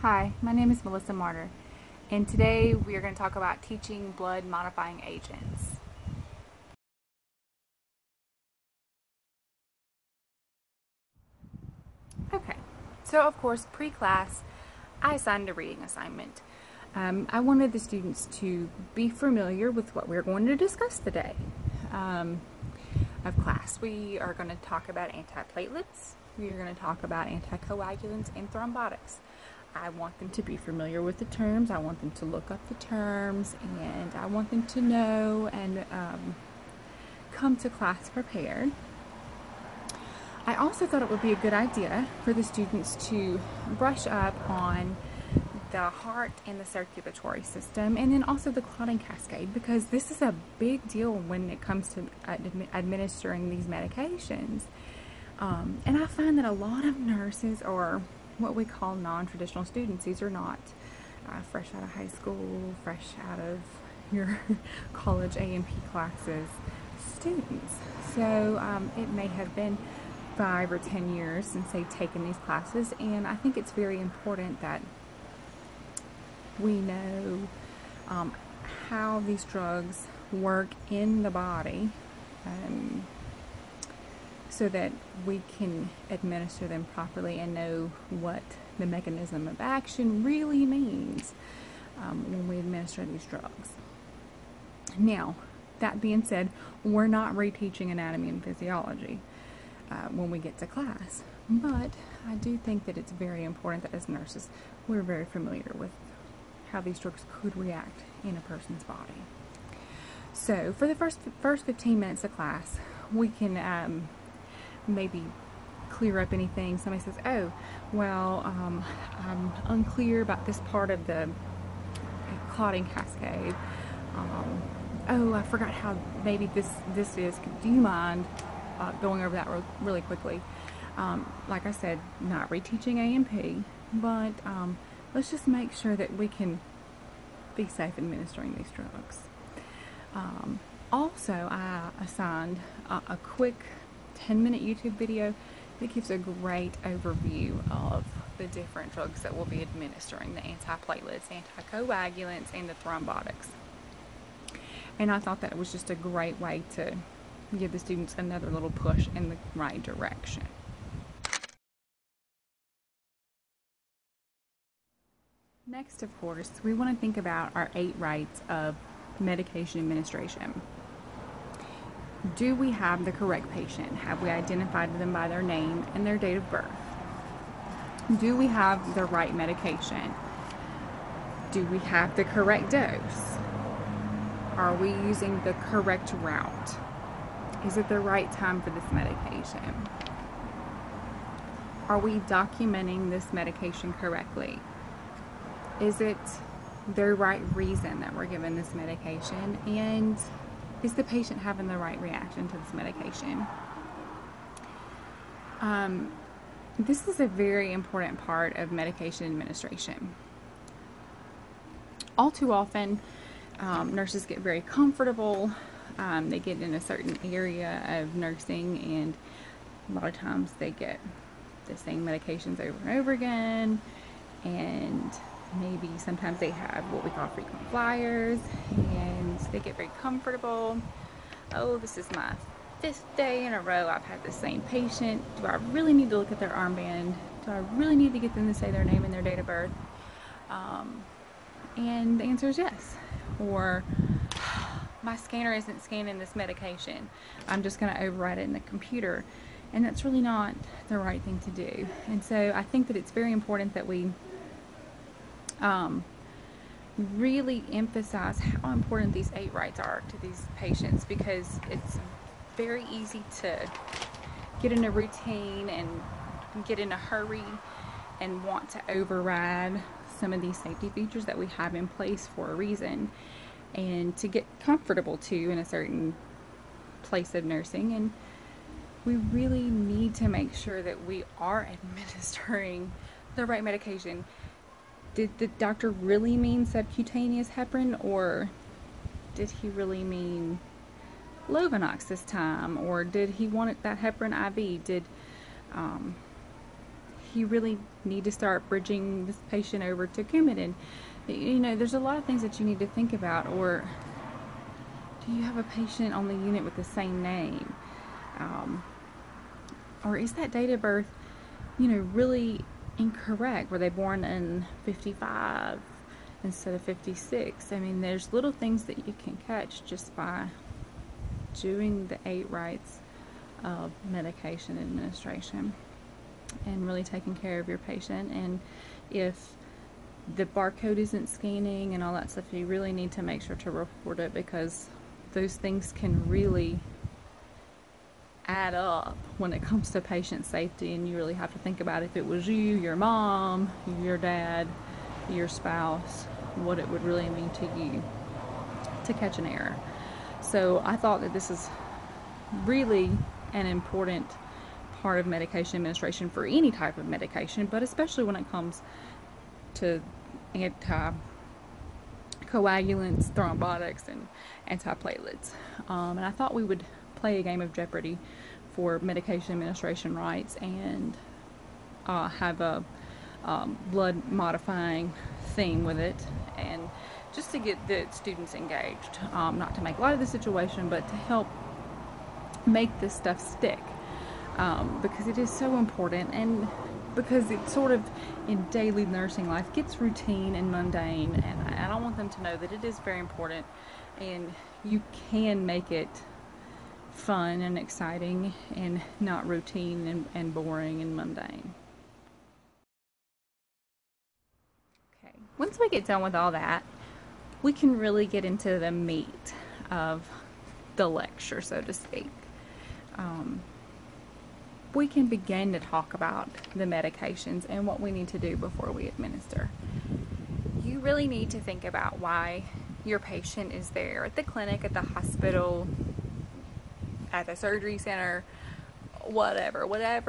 Hi, my name is Melissa Martyr, and today we are going to talk about teaching blood modifying agents. Okay, so of course, pre-class, I assigned a reading assignment. I wanted the students to be familiar with what we're going to discuss today. Of class, we are going to talk about antiplatelets, we are going to talk about anticoagulants and thrombotics. I want them to be familiar with the terms, I want them to look up the terms, and I want them to know and come to class prepared. I also thought it would be a good idea for the students to brush up on the heart and the circulatory system, and then also the clotting cascade, because this is a big deal when it comes to administering these medications. And I find that a lot of nurses are what we call non-traditional students. These are not fresh out of high school, fresh out of your college A&P classes students. So it may have been 5 or 10 years since they've taken these classes, and I think it's very important that we know how these drugs work in the body so that we can administer them properly and know what the mechanism of action really means when we administer these drugs. Now, that being said, we're not reteaching anatomy and physiology when we get to class, but I do think that it's very important that as nurses we're very familiar with how these drugs could react in a person's body. So for the first 15 minutes of class, we can maybe clear up anything. Somebody says, oh, well, I'm unclear about this part of the clotting cascade. Oh, I forgot how maybe this is. Do you mind going over that really quickly? Like I said, not reteaching A&P, but let's just make sure that we can be safe administering these drugs. Also, I assigned a quick 10-minute YouTube video that gives a great overview of the different drugs that we'll be administering, the antiplatelets, anticoagulants, and the thrombotics. And I thought that was just a great way to give the students another little push in the right direction. Next, of course, we want to think about our 8 rights of medication administration. Do we have the correct patient? Have we identified them by their name and their date of birth? Do we have the right medication? Do we have the correct dose? Are we using the correct route? Is it the right time for this medication? Are we documenting this medication correctly? Is it the right reason that we're given this medication? And is the patient having the right reaction to this medication? This is a very important part of medication administration. All too often, nurses get very comfortable. They get in a certain area of nursing, and a lot of times they get the same medications over and over again, and maybe sometimes they have what we call frequent flyers, and they get very comfortable. Oh, this is my 5th day in a row I've had the same patient. Do I really need to look at their armband? Do I really need to get them to say their name and their date of birth? And the answer is yes. Or, my scanner isn't scanning this medication. I'm just going to override it in the computer. And that's really not the right thing to do. And so I think that it's very important that we really emphasize how important these 8 rights are to these patients, because it's very easy to get in a routine and get in a hurry and want to override some of these safety features that we have in place for a reason, and to get comfortable too in a certain place of nursing. And we really need to make sure that we are administering the right medication. Did the doctor really mean subcutaneous heparin, or did he really mean Lovenox this time, or did he want that heparin IV? Did you really need to start bridging this patient over to Coumadin? You know, there's a lot of things that you need to think about. Or do you have a patient on the unit with the same name? Or is that date of birth, you know, really incorrect? Were they born in 55 instead of 56? I mean, there's little things that you can catch just by doing the 8 rights of medication administration and really taking care of your patient. And if the barcode isn't scanning and all that stuff, you really need to make sure to report it, because those things can really add up when it comes to patient safety. And you really have to think about, if it was you, your mom, your dad, your spouse, what it would really mean to you to catch an error. So I thought that this is really an important part of medication administration for any type of medication, but especially when it comes to anticoagulants, thrombotics, and antiplatelets. And I thought we would play a game of Jeopardy for medication administration rights and have a blood modifying theme with it, and just to get the students engaged, not to make light of the situation, but to help make this stuff stick, because it is so important, and because it sort of in daily nursing life gets routine and mundane, and I don't want them to know that it is very important, and you can make it fun and exciting and not routine and boring and mundane. Okay, once we get done with all that, we can really get into the meat of the lecture, so to speak. We can begin to talk about the medications and what we need to do before we administer. You really need to think about why your patient is there at the clinic, at the hospital, at the surgery center, whatever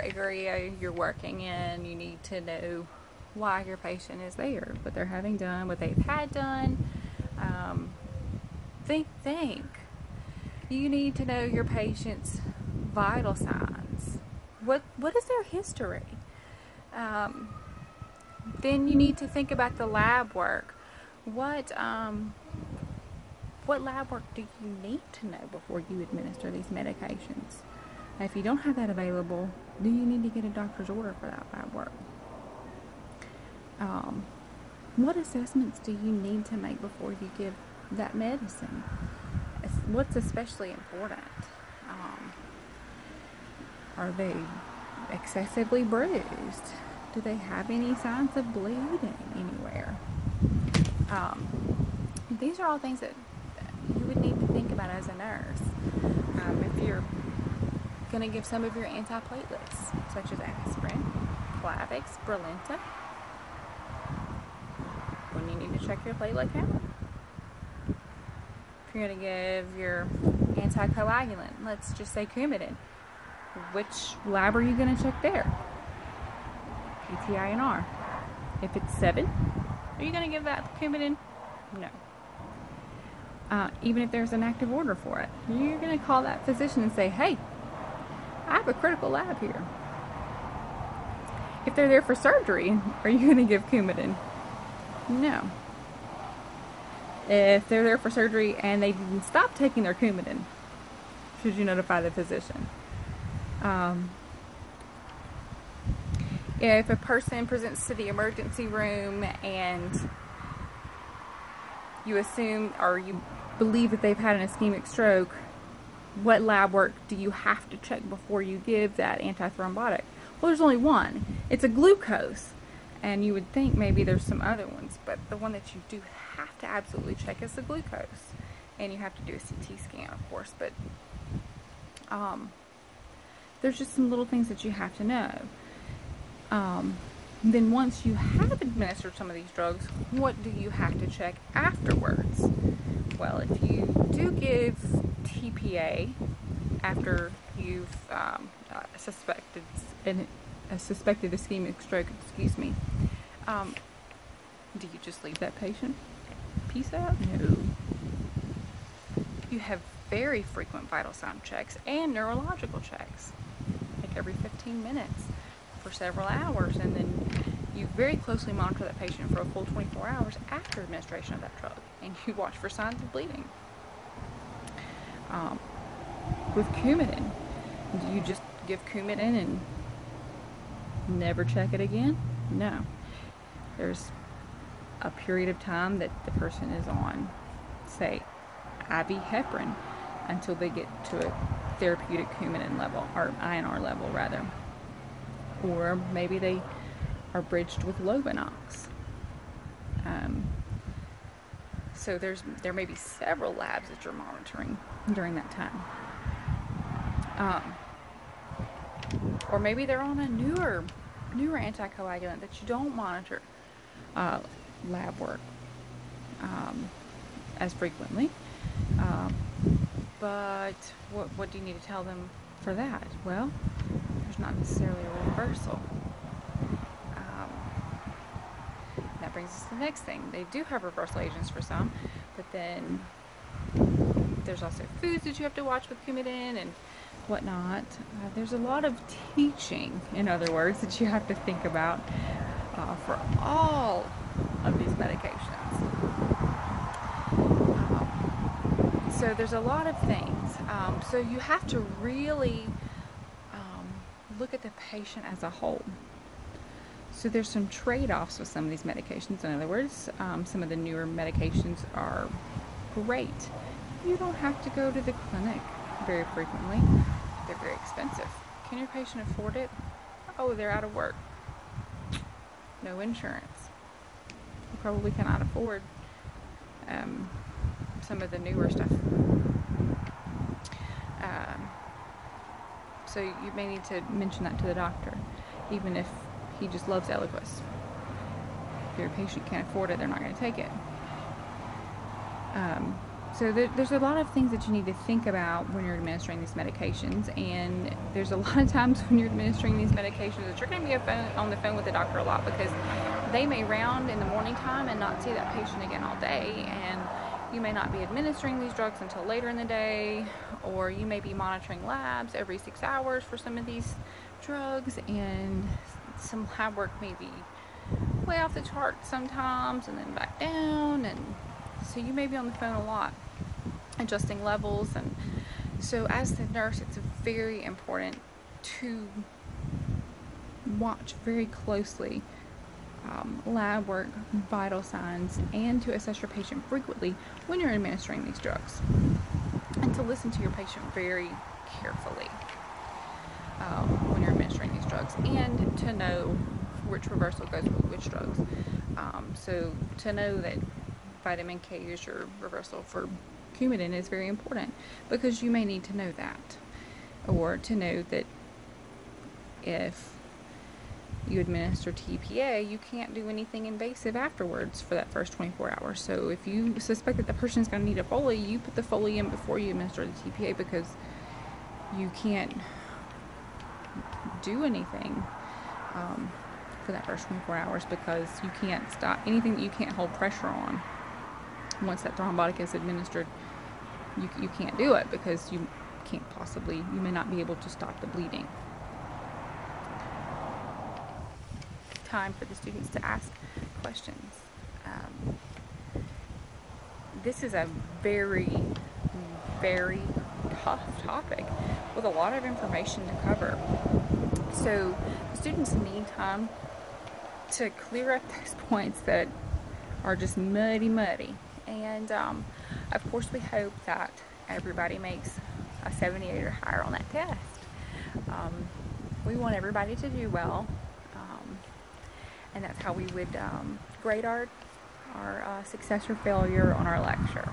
area you're working in. You need to know why your patient is there, what they're having done, what they've had done. Think. You need to know your patient's vital signs. What is their history? Then you need to think about the lab work. What lab work do you need to know before you administer these medications? Now, if you don't have that available, do you need to get a doctor's order for that lab work? What assessments do you need to make before you give that medicine? What's especially important? Are they excessively bruised? Do they have any signs of bleeding anywhere? These are all things that you would need to think about as a nurse. If you're going to give some of your antiplatelets, such as aspirin, Plavix, Brilinta, when you need to check your platelet count. If you're going to give your anticoagulant, let's just say Coumadin, which lab are you going to check there? PT-INR. If it's 7, are you going to give that Coumadin? No. Even if there's an active order for it, you're going to call that physician and say, hey, I have a critical lab here. If they're there for surgery, are you going to give Coumadin? No. If they're there for surgery and they didn't stop taking their Coumadin, should you notify the physician? If a person presents to the emergency room and you assume or you believe that they've had an ischemic stroke, what lab work do you have to check before you give that antithrombotic? Well, there's only one. It's a glucose. And you would think maybe there's some other ones, but the one that you do have to absolutely check is the glucose. And you have to do a CT scan, of course, but there's just some little things that you have to know. Then once you have administered some of these drugs, what do you have to check afterwards? Well, if you do give TPA after you've suspected ischemic stroke, do you just leave that patient peace out? No. You have very frequent vital sign checks and neurological checks, like every 15 minutes for several hours, and then you very closely monitor that patient for a full 24 hours after administration of that drug, and you watch for signs of bleeding. With Coumadin, do you just give Coumadin and never check it again? No. There's a period of time that the person is on, say, IV heparin until they get to a therapeutic Coumadin level, or INR level rather. Or maybe they are bridged with Lovenox. So there may be several labs that you're monitoring during that time. Or maybe they're on a newer anticoagulant that you don't monitor lab work as frequently. But what do you need to tell them for that? Well, there's not necessarily a reversal. That brings us to the next thing. They do have reversal agents for some, but then there's also foods that you have to watch with Coumadin and whatnot. There's a lot of teaching, in other words, that you have to think about for all of these medications. So there's a lot of things. So you have to really look at the patient as a whole. So there's some trade-offs with some of these medications. In other words, some of the newer medications are great. You don't have to go to the clinic very frequently. They're very expensive. Can your patient afford it? Oh, they're out of work. No insurance. You probably cannot afford some of the newer stuff. So you may need to mention that to the doctor, even if he just loves Eliquis. If your patient can't afford it, they're not going to take it. So there's a lot of things that you need to think about when you're administering these medications, and there's a lot of times when you're administering these medications that you're going to be on the phone with the doctor a lot, because they may round in the morning time and not see that patient again all day, and you may not be administering these drugs until later in the day, or you may be monitoring labs every 6 hours for some of these drugs, and some lab work may be way off the charts sometimes and then back down, and so you may be on the phone a lot adjusting levels. And so as the nurse, it's very important to watch very closely lab work, vital signs, and to assess your patient frequently when you're administering these drugs, and to listen to your patient very carefully when you're administering these drugs, and to know which reversal goes with which drugs. So to know that vitamin K is your reversal for Coumadin is very important, because you may need to know that, or to know that if you administer TPA, you can't do anything invasive afterwards for that first 24 hours. So if you suspect that the person is going to need a Foley, you put the Foley in before you administer the TPA, because you can't do anything for that first 24 hours, because you can't stop anything that you can't hold pressure on. Once that thrombotic is administered, you can't do it, because you may not be able to stop the bleeding. Time for the students to ask questions. This is a very, very tough topic with a lot of information to cover. So the students need time to clear up those points that are just muddy. And of course we hope that everybody makes a 78 or higher on that test. We want everybody to do well. And that's how we would grade our success or failure on our lecture.